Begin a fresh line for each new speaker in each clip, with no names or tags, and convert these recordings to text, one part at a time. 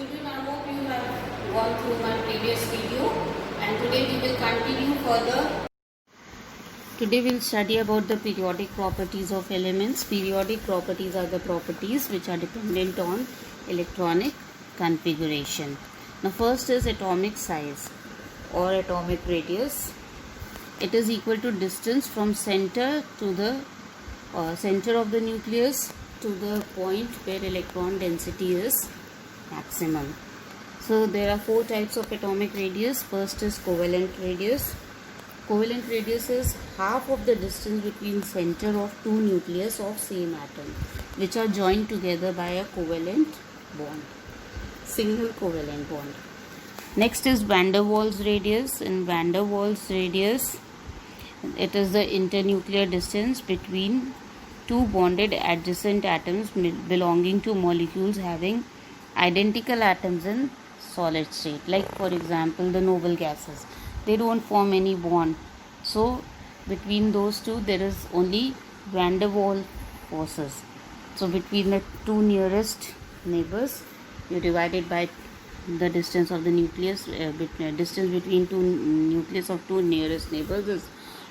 children, I hope you have gone through my previous video, and today we will continue further. Today we will study about the periodic properties of elements. Periodic properties are the properties which are dependent on electronic configuration. Now first is atomic size or atomic radius. It is equal to distance from center to the center of the nucleus to the point where electron density is maximum. So there are four types of atomic radius. First is covalent radius. Covalent radius is half of the distance between center of two nucleus of same atom which are joined together by a covalent bond, single covalent bond. Next is van der Waals radius. In van der Waals radius, it is the internuclear distance between two bonded adjacent atoms belonging to molecules having identical atoms in solid state. Like for example, the noble gases, they don't form any bond, so between those two there is only van der Waals forces. So between the two nearest neighbors, you divide it by the distance of the nucleus, distance between two nucleus of two nearest neighbors is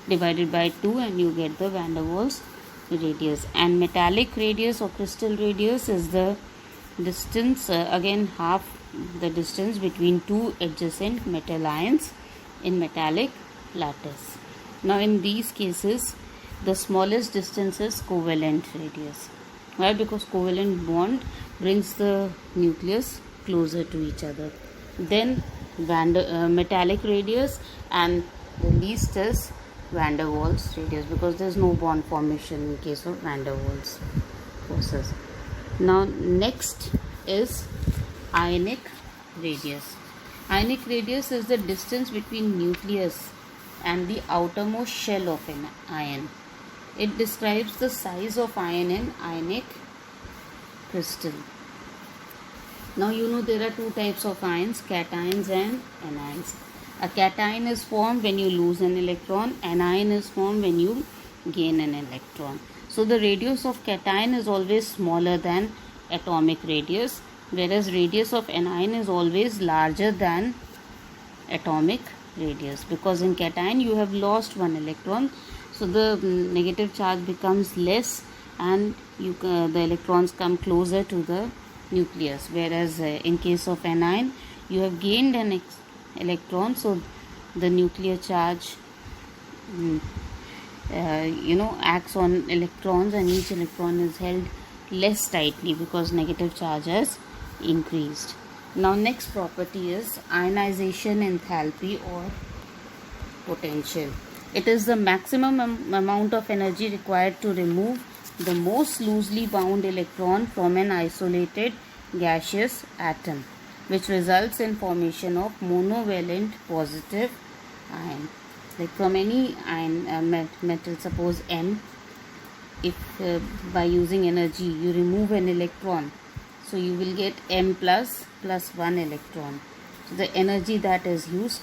divided by 2 and you get the van der Waals radius. And metallic radius or crystal radius is the distance, again half the distance between two adjacent metal ions in metallic lattice. Now in these cases the smallest distance is covalent radius. Why? Because covalent bond brings the nucleus closer to each other. Then metallic radius, and the least is van der Waals radius, because there is no bond formation in case of van der Waals forces. Now next is ionic radius. Ionic radius is the distance between nucleus and the outermost shell of an ion. It describes the size of ion in ionic crystal. Now you know there are two types of ions, cations and anions. A cation is formed when you lose an electron, anion is formed when you gain an electron. So the radius of cation is always smaller than atomic radius, whereas radius of anion is always larger than atomic radius, because in cation you have lost one electron, so the negative charge becomes less and the electrons come closer to the nucleus, whereas in case of anion you have gained an electron, so the nuclear charge acts on electrons and each electron is held less tightly because negative charge has increased. Now next property is ionization enthalpy or potential. It is the maximum amount of energy required to remove the most loosely bound electron from an isolated gaseous atom, which results in formation of monovalent positive ion. Like from any ion metal, suppose M, if by using energy you remove an electron, so you will get M plus 1 electron. So the energy that is used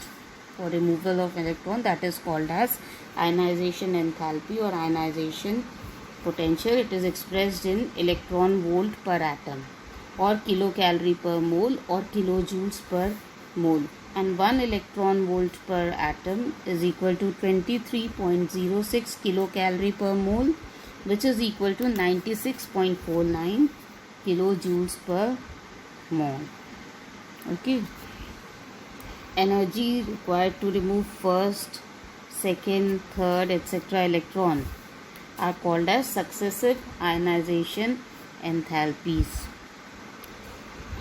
for removal of electron, that is called as ionization enthalpy or ionization potential. It is expressed in electron volt per atom or kilocalorie per mole or kilojoules per mole, and 1 electron volt per atom is equal to 23.06 kilocalorie per mole, which is equal to 96.49 kilojoules per mole. Okay. Energy required to remove first, second, third, etc. electron are called as successive ionization enthalpies,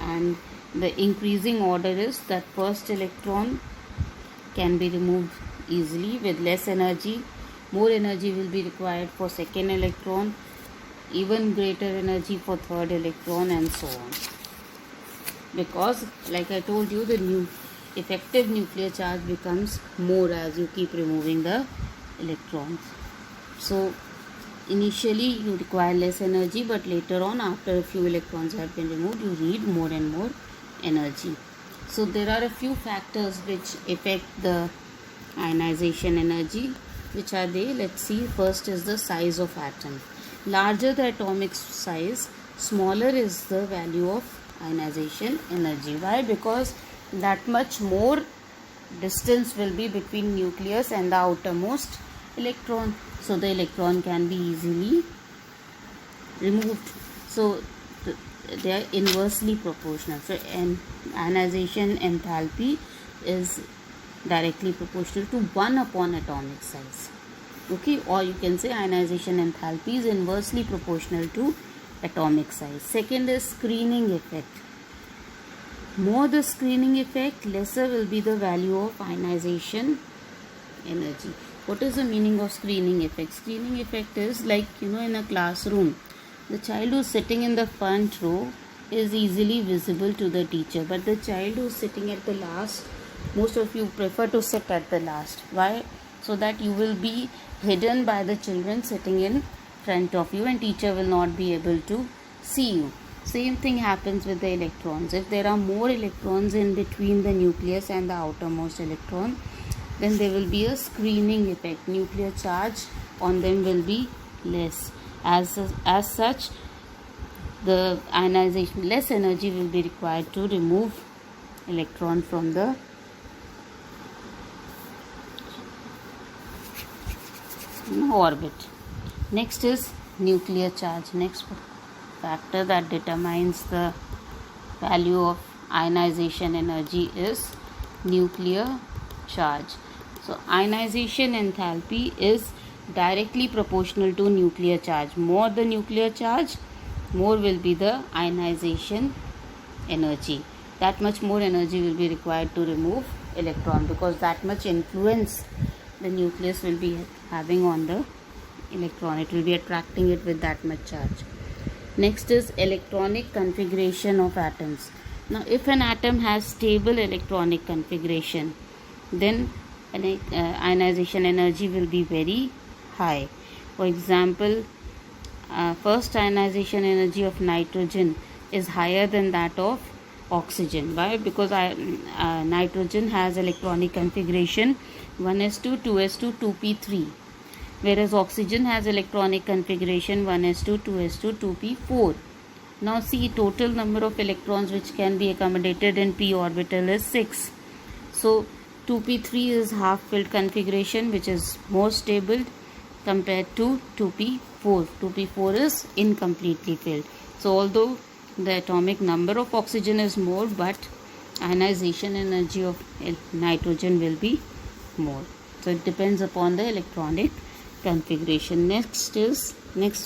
and the increasing order is that first electron can be removed easily with less energy, more energy will be required for second electron, even greater energy for third electron, and so on, because like I told you, the effective nuclear charge becomes more as you keep removing the electrons. So initially you require less energy, but later on, after a few electrons have been removed, you need more and more energy. So there are a few factors which affect the ionization energy. Which are they? Let's see. First is the size of atom. Larger the atomic size, smaller is the value of ionization energy. Why? Because that much more distance will be between nucleus and the outermost electron, so the electron can be easily removed. So they are inversely proportional. So ionization enthalpy is directly proportional to 1 upon atomic size. Okay, or you can say ionization enthalpy is inversely proportional to atomic size. Second is screening effect. More the screening effect, lesser will be the value of ionization energy. What is the meaning of screening effect? Screening effect is like, in a classroom, the child who is sitting in the front row is easily visible to the teacher, but the child who is sitting at the last, most of you prefer to sit at the last. Why? So that you will be hidden by the children sitting in front of you and teacher will not be able to see you. Same thing happens with the electrons. If there are more electrons in between the nucleus and the outermost electron, then there will be a screening effect. Nuclear charge on them will be less. As such, the ionization, less energy will be required to remove electron from the orbit. Next is nuclear charge. Next factor that determines the value of ionization energy is nuclear charge. So ionization enthalpy is directly proportional to nuclear charge. More the nuclear charge, more will be the ionization energy. That much more energy will be required to remove electron, because that much influence the nucleus will be having on the electron. It will be attracting it with that much charge. Next is electronic configuration of atoms. Now, if an atom has stable electronic configuration, then ionization energy will be very high. For example, first ionization energy of nitrogen is higher than that of oxygen. Why? Because nitrogen has electronic configuration 1s2, 2s2, 2p3, whereas oxygen has electronic configuration 1s2, 2s2, 2p4. Now see, total number of electrons which can be accommodated in p orbital is 6. So 2p3 is half filled configuration, which is more stable compared to 2p4. 2p4 is incompletely filled. So although the atomic number of oxygen is more, but ionization energy of nitrogen will be more. So it depends upon the electronic configuration. Next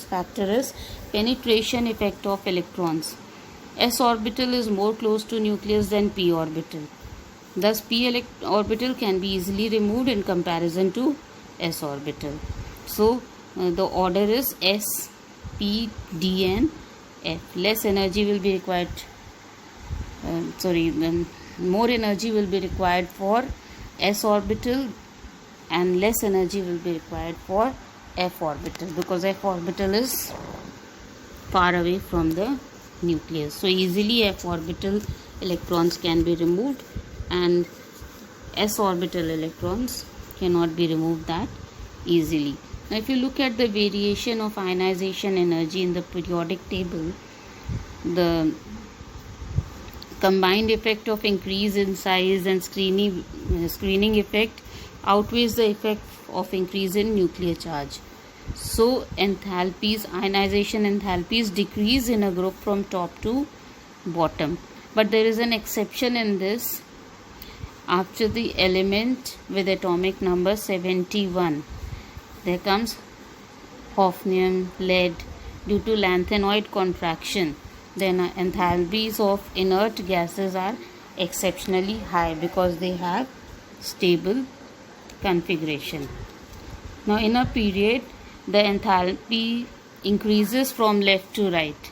factor is penetration effect of electrons. S orbital is more close to nucleus than p orbital. Thus p orbital can be easily removed in comparison to s orbital. So the order is S, P, D and F. Less energy will be required. More energy will be required for s orbital and less energy will be required for f orbital, because f orbital is far away from the nucleus. So easily f orbital electrons can be removed and s orbital electrons cannot be removed that easily. Now if you look at the variation of ionization energy in the periodic table, the combined effect of increase in size and screening effect outweighs the effect of increase in nuclear charge. So ionization enthalpies decrease in a group from top to bottom. But there is an exception in this. After the element with atomic number 71, there comes hafnium, lead. Due to lanthanoid contraction, the enthalpies of inert gases are exceptionally high because they have stable configuration. Now in a period, the enthalpy increases from left to right.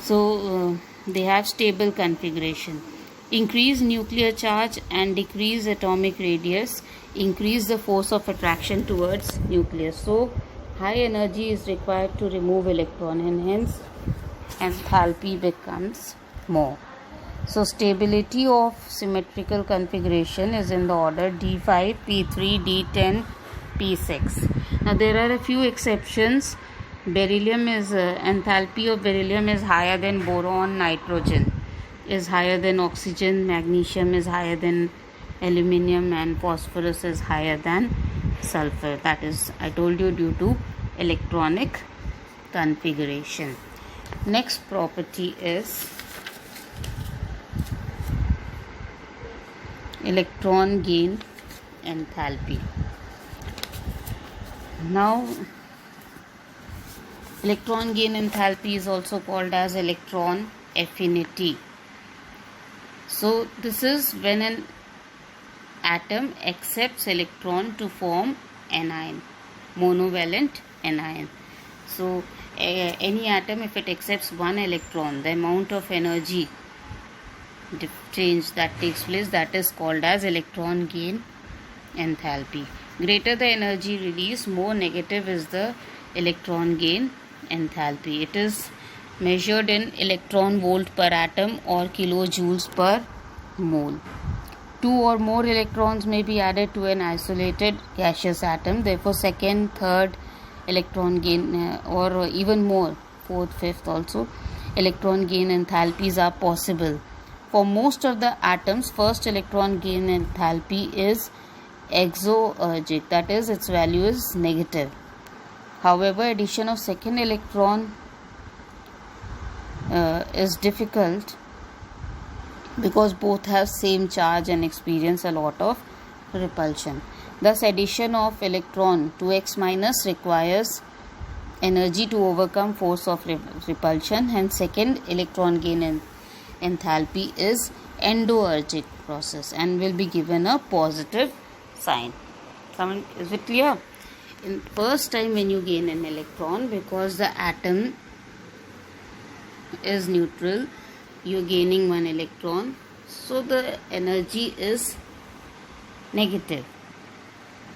So they have stable configuration. Increase nuclear charge and decrease atomic radius increase the force of attraction towards nucleus. So high energy is required to remove electron and hence enthalpy becomes more. So stability of symmetrical configuration is in the order D5, P3, D10, P6. Now there are a few exceptions Beryllium is enthalpy of beryllium is higher than boron, nitrogen is higher than oxygen, magnesium is higher than aluminium, and phosphorus is higher than sulfur. That is, I told you, due to electronic configuration. Next property is electron gain enthalpy. Now, electron gain enthalpy is also called as electron affinity. So this is when an atom accepts electron to form anion, monovalent anion. So any atom, if it accepts one electron, the amount of energy change that takes place, that is called as electron gain enthalpy. Greater the energy release, more negative is the electron gain enthalpy. It is measured in electron volt per atom or kilojoules per mole. 2 or more electrons may be added to an isolated gaseous atom. Therefore, second, third electron gain or even more, fourth, fifth also, electron gain enthalpies are possible. For most of the atoms, first electron gain enthalpy is exergic, that is, its value is negative. However, addition of second electron is difficult because both have same charge and experience a lot of repulsion. Thus, addition of electron 2x minus requires energy to overcome force of repulsion. Hence, second electron gain enthalpy is endoergic process and will be given a positive sign. Is it clear? In first time when you gain an electron, because the atom is neutral, you're gaining one electron, so the energy is negative.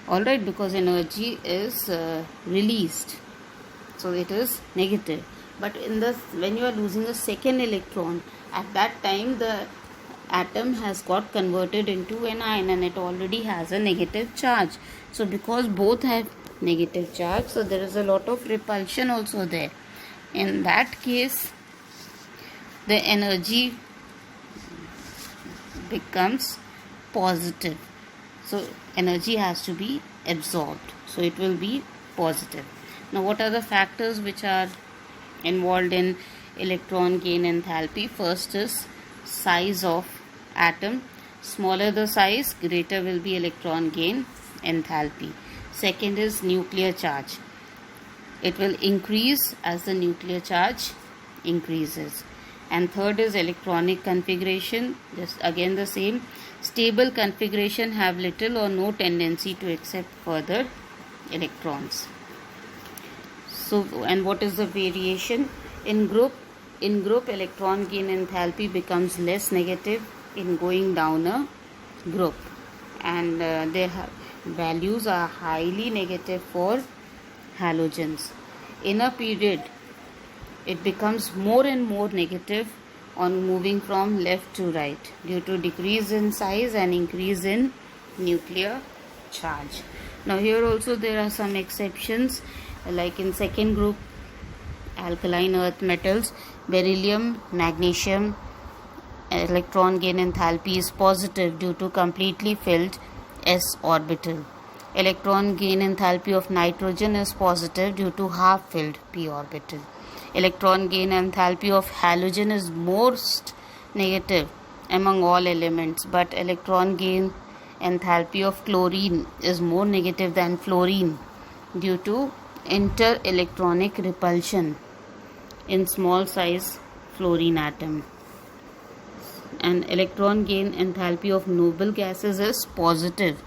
Alright, because energy is released, so it is negative. But when you are losing a second electron, at that time the atom has got converted into an ion and it already has a negative charge. So because both have negative charge, so there is a lot of repulsion also there. In that case, the energy becomes positive. So energy has to be absorbed. So it will be positive. Now, what are the factors which are involved in electron gain enthalpy? First is size of atom. Smaller the size, greater will be electron gain enthalpy. Second is nuclear charge. It will increase as the nuclear charge increases. And third is electronic configuration. Just again the same. Stable configuration have little or no tendency to accept further electrons. So, and what is the variation? In group electron gain enthalpy becomes less negative in going down a group, and their values are highly negative for halogens. In a period, it becomes more and more negative on moving from left to right due to decrease in size and increase in nuclear charge. Now here also there are some exceptions, like in second group alkaline earth metals, beryllium, magnesium, electron gain enthalpy is positive due to completely filled s orbital. Electron gain enthalpy of nitrogen is positive due to half filled p orbital. Electron gain enthalpy of halogen is most negative among all elements, but electron gain enthalpy of chlorine is more negative than fluorine due to inter-electronic repulsion in small size fluorine atom. And electron gain enthalpy of noble gases is positive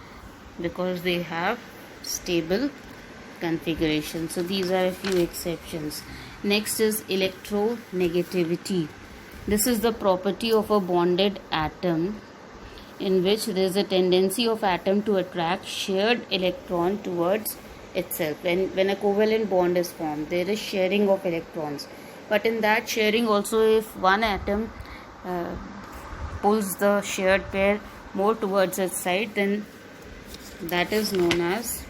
because they have stable configuration. So these are a few exceptions. Next is electronegativity. This is the property of a bonded atom in which there is a tendency of atom to attract shared electron towards itself. When a covalent bond is formed, there is sharing of electrons. But in that sharing also, if one atom pulls the shared pair more towards its side, then that is known as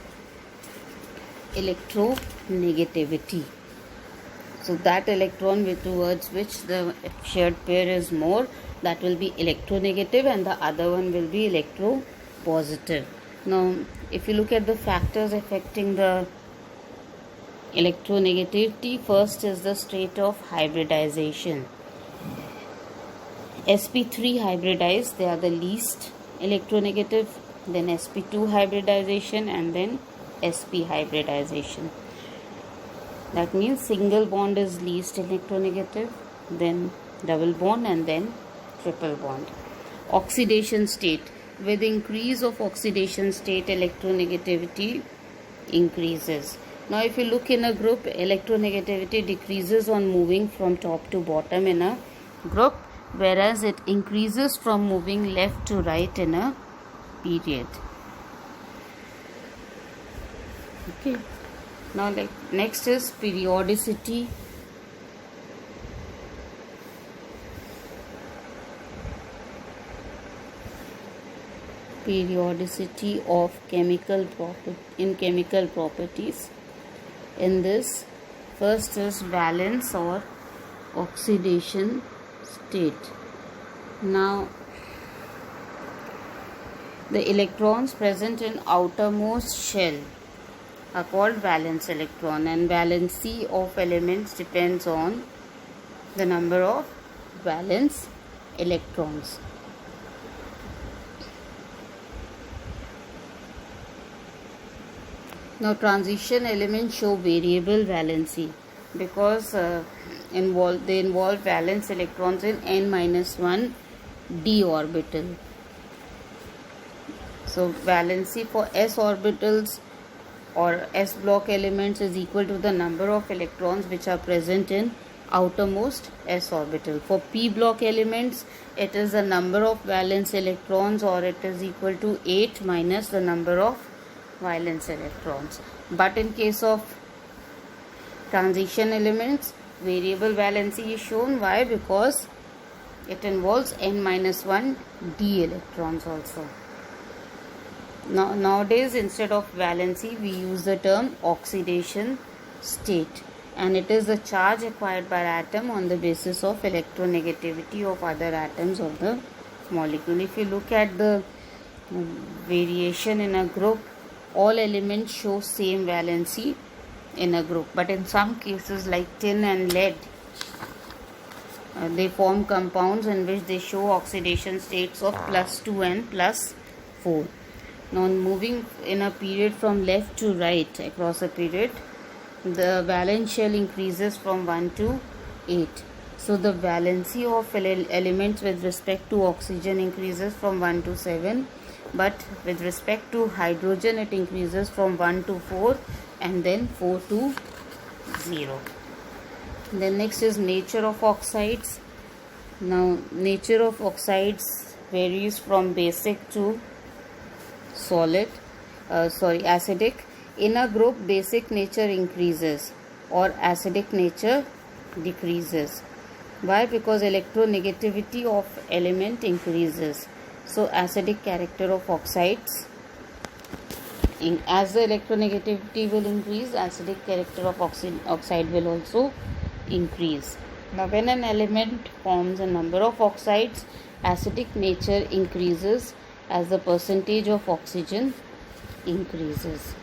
electronegativity. So that electron towards which the shared pair is more, that will be electronegative, and the other one will be electropositive. Now, if you look at the factors affecting the electronegativity, first is the state of hybridization. sp3 hybridized, they are the least electronegative, then sp2 hybridization, and then sp hybridization. That means single bond is least electronegative, then double bond, and then triple bond. Oxidation state. With increase of oxidation state, electronegativity increases. Now if you look in a group, electronegativity decreases on moving from top to bottom in a group, whereas it increases from moving left to right in a period. Okay. Now next is periodicity. Periodicity of chemical properties. In this, first is valence or oxidation state. Now the electrons present in outermost shell are called valence electron, and valency of elements depends on the number of valence electrons. Now transition elements show variable valency because they involve valence electrons in n-1 d orbital. So valency for s orbitals or s block elements is equal to the number of electrons which are present in outermost s orbital. For p block elements, it is the number of valence electrons, or it is equal to 8 minus the number of valence electrons. But in case of transition elements, variable valency is shown. Why? Because it involves n-1 d electrons also. Now, nowadays, instead of valency, we use the term oxidation state, and it is the charge acquired by atom on the basis of electronegativity of other atoms of the molecule. If you look at the variation in a group, all elements show same valency in a group, but in some cases like tin and lead, they form compounds in which they show oxidation states of +2 and +4. Now moving in a period from left to right across a period, the valence shell increases from 1 to 8. So the valency of elements with respect to oxygen increases from 1 to 7, but with respect to hydrogen it increases from 1 to 4 and then 4 to 0. Then next is nature of oxides. Now nature of oxides varies from basic to acidic. In a group, basic nature increases or acidic nature decreases. Why? Because electronegativity of element increases. So acidic character of oxides, as the electronegativity will increase, acidic character of oxide will also increase. Now when an element forms a number of oxides, acidic nature increases as the percentage of oxygen increases.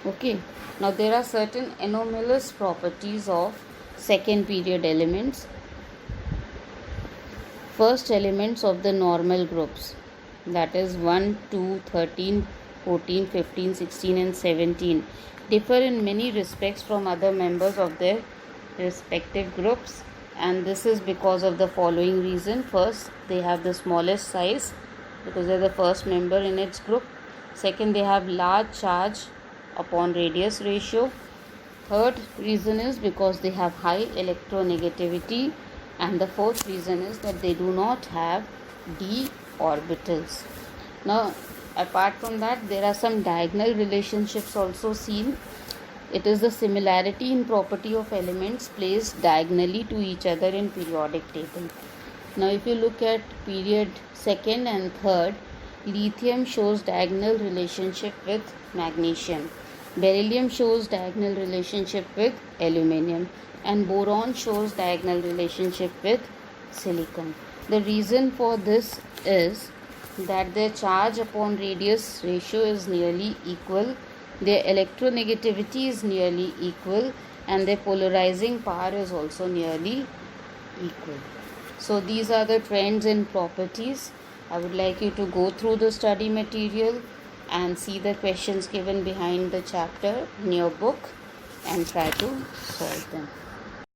Okay. Now there are certain anomalous properties of second period elements. First, elements of the normal groups, that is 1, 2, 13, 14, 15, 16 and 17, differ in many respects from other members of their respective groups, and this is because of the following reason. First, they have the smallest size because they are the first member in its group. Second, they have large charge upon radius ratio. Third reason is because they have high electronegativity, and the fourth reason is that they do not have d orbitals. Now apart from that, there are some diagonal relationships also seen. It is the similarity in property of elements placed diagonally to each other in periodic table. Now if you look at period second and third, lithium shows diagonal relationship with magnesium. Beryllium shows diagonal relationship with aluminium, and boron shows diagonal relationship with silicon. The reason for this is that their charge upon radius ratio is nearly equal, their electronegativity is nearly equal, and their polarizing power is also nearly equal. So these are the trends in properties. I would like you to go through the study material and see the questions given behind the chapter in your book and try to solve them.